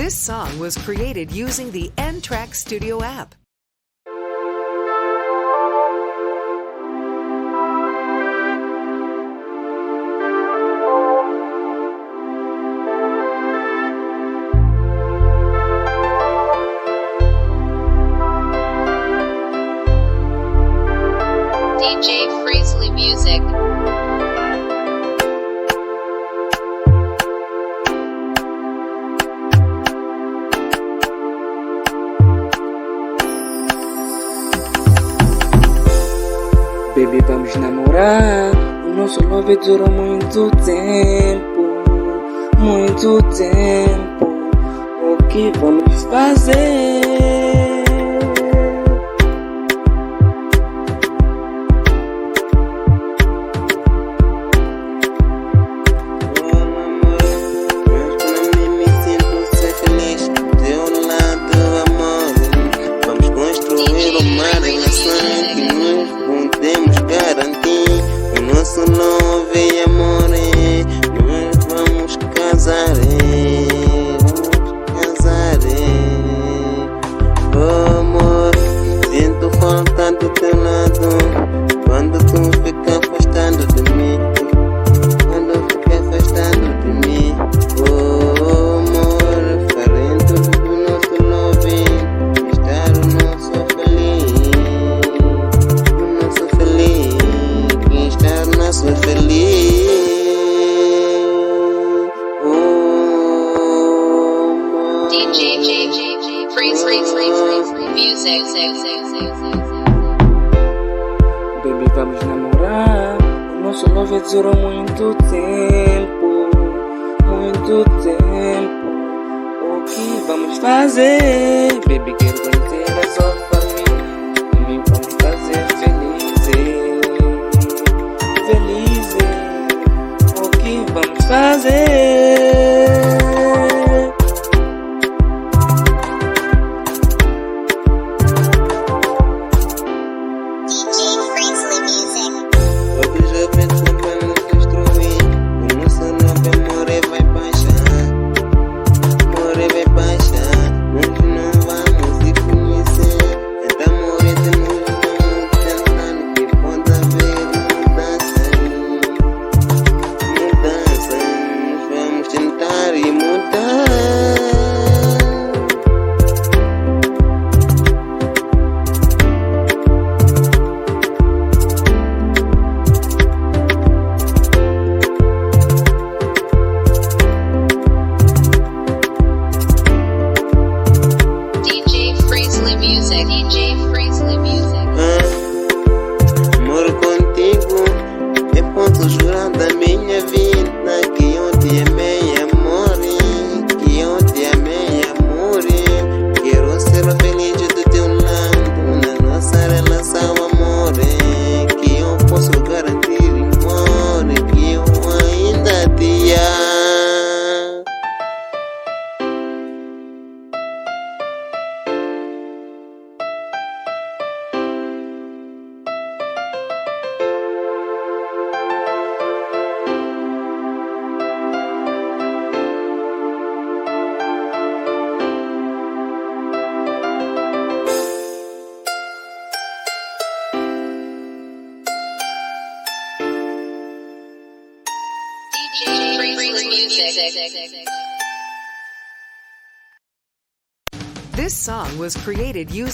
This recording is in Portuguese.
This song was created using the N-Track Studio app. DJ Freesley Music. Baby, vamos namorar. O nosso love durou muito tempo. Muito tempo. O que vamos fazer? Baby, vamos namorar. O nosso love durou muito tempo. Muito tempo. O que vamos fazer? Baby, quero conhecer a sua família e me vamos fazer felizes. Felizes. O que vamos fazer? Moro contigo, é ponto jurado da minha vida. Que eu te amei, amor. Que eu te amei, amor. Quero ser feliz do teu lado na nossa relação, amor. Que eu posso garantir, amor, que eu ainda te amo. This song was created using